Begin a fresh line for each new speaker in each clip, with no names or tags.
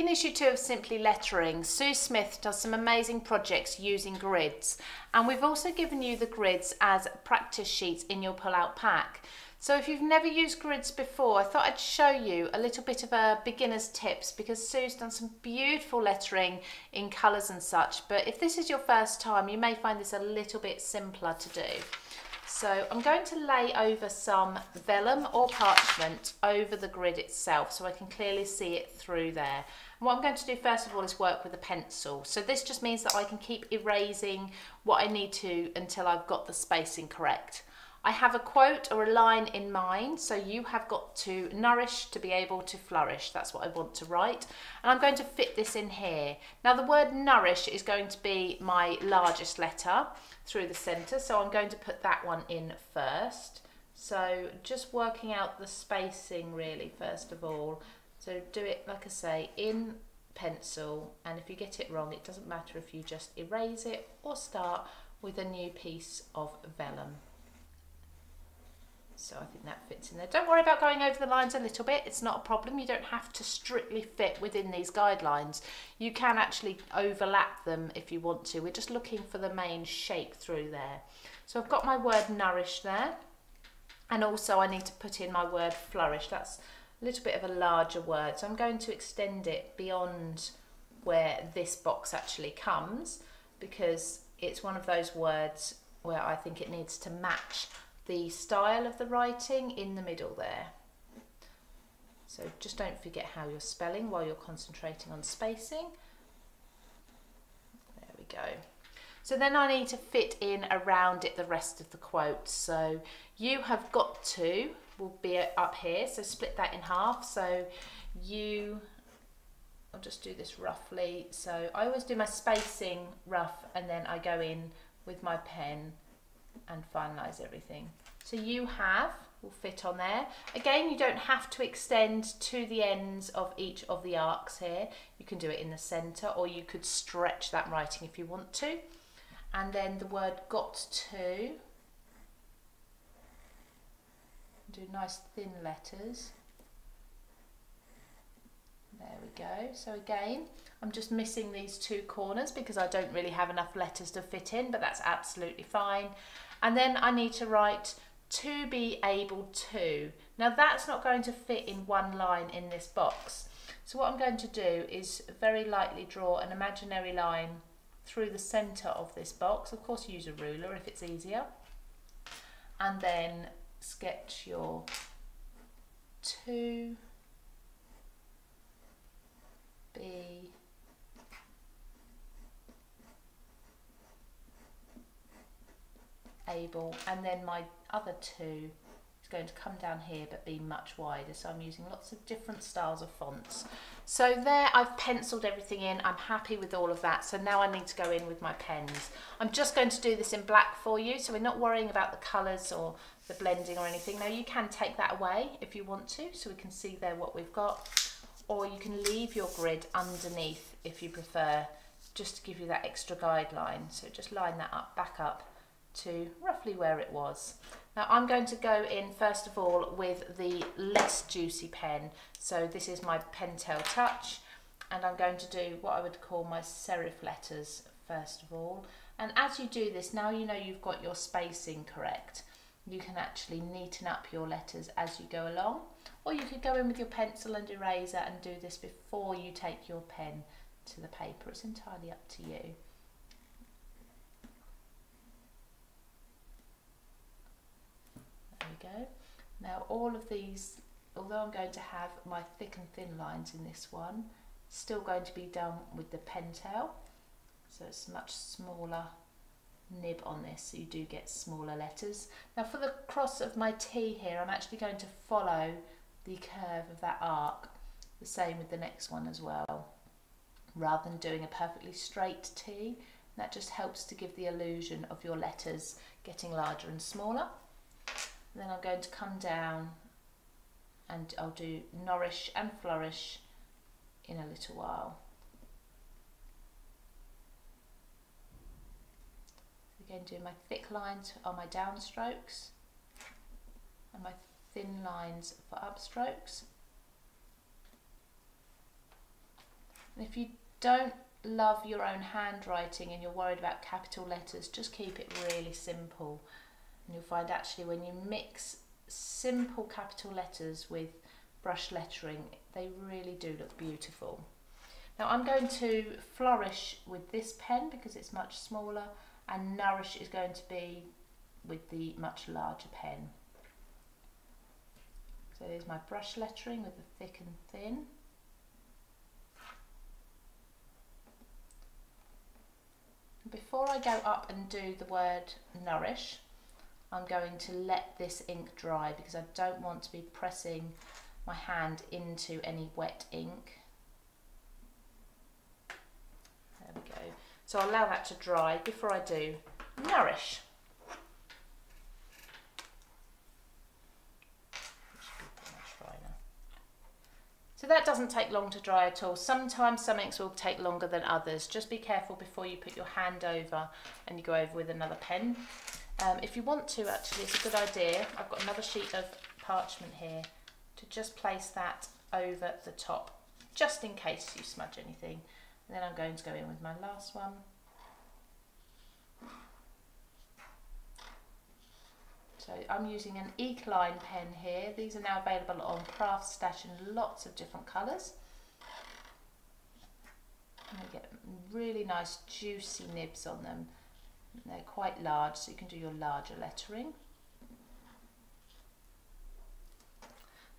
In issue 2 of Simply Lettering, Sue Smith does some amazing projects using grids, and we've also given you the grids as practice sheets in your pull-out pack. So if you've never used grids before, I thought I'd show you a little bit of a beginner's tips, because Sue's done some beautiful lettering in colours and such, but if this is your first time, you may find this a little bit simpler to do. So I'm going to lay over some vellum or parchment over the grid itself so I can clearly see it through there. And what I'm going to do first of all is work with a pencil. So this just means that I can keep erasing what I need to until I've got the spacing correct. I have a quote or a line in mind, so you have got to nourish to be able to flourish. That's what I want to write. And I'm going to fit this in here. Now the word nourish is going to be my largest letter through the centre, so I'm going to put that one in first. So just working out the spacing really first of all. So do it, like I say, in pencil, and if you get it wrong, it doesn't matter if you just erase it or start with a new piece of vellum. So I think that fits in there. Don't worry about going over the lines a little bit, it's not a problem. You don't have to strictly fit within these guidelines. You can actually overlap them if you want to. We're just looking for the main shape through there. So I've got my word nourish there, and also I need to put in my word flourish. That's a little bit of a larger word, so I'm going to extend it beyond where this box actually comes, because it's one of those words where I think it needs to match the style of the writing in the middle there. So just don't forget how you're spelling while you're concentrating on spacing. There we go. So then I need to fit in around it the rest of the quote. So you have got to will be up here, so split that in half. So I'll just do this roughly. So I always do my spacing rough and then I go in with my pen and finalise everything. So you have will fit on there. Again, you don't have to extend to the ends of each of the arcs here. You can do it in the centre, or you could stretch that writing if you want to. And then the word got to, do nice thin letters. There we go. So again, I'm just missing these two corners because I don't really have enough letters to fit in, but that's absolutely fine. And then I need to write to be able to. Now that's not going to fit in one line in this box. So what I'm going to do is very lightly draw an imaginary line through the centre of this box. Of course, use a ruler if it's easier. And then sketch your to be able, and then my other two is going to come down here but be much wider, so I'm using lots of different styles of fonts. So there, I've penciled everything in. I'm happy with all of that, so now I need to go in with my pens. I'm just going to do this in black for you, so we're not worrying about the colours or the blending or anything. Now you can take that away if you want to, so we can see there what we've got, or you can leave your grid underneath if you prefer, just to give you that extra guideline. So just line that up, back up to roughly where it was. Now I'm going to go in first of all with the less juicy pen. So this is my Pentel Touch, and I'm going to do what I would call my serif letters first of all. And as you do this, now you know you've got your spacing correct. You can actually neaten up your letters as you go along, or you could go in with your pencil and eraser and do this before you take your pen to the paper. It's entirely up to you. There we go. Now all of these, although I'm going to have my thick and thin lines in this one, still going to be done with the Pentel, so it's much smaller nib on this, so you do get smaller letters. Now for the cross of my T here, I'm actually going to follow the curve of that arc, the same with the next one as well, rather than doing a perfectly straight T. That just helps to give the illusion of your letters getting larger and smaller. And then I'm going to come down and I'll do nourish and flourish in a little while. Again, do my thick lines on my downstrokes and my thin lines for upstrokes. And if you don't love your own handwriting and you're worried about capital letters, just keep it really simple. And you'll find actually when you mix simple capital letters with brush lettering, they really do look beautiful. Now I'm going to flourish with this pen because it's much smaller, and nourish is going to be with the much larger pen. So there's my brush lettering with the thick and thin. Before I go up and do the word nourish, I'm going to let this ink dry because I don't want to be pressing my hand into any wet ink. There we go. So I'll allow that to dry before I do nourish. So that doesn't take long to dry at all. Sometimes some inks will take longer than others. Just be careful before you put your hand over and you go over with another pen. If you want to, actually, it's a good idea. I've got another sheet of parchment here to just place that over the top, just in case you smudge anything. And then I'm going to go in with my last one. So I'm using an Eke-Line pen here. These are now available on Craft Stash in lots of different colours. And you get really nice juicy nibs on them. And they're quite large, so you can do your larger lettering.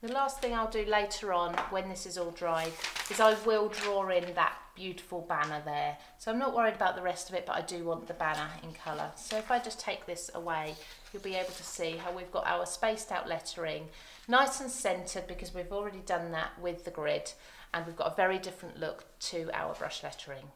The last thing I'll do later on, when this is all dried, is I will draw in that beautiful banner there. So I'm not worried about the rest of it, but I do want the banner in colour. So if I just take this away, you'll be able to see how we've got our spaced out lettering, nice and centred because we've already done that with the grid, and we've got a very different look to our brush lettering.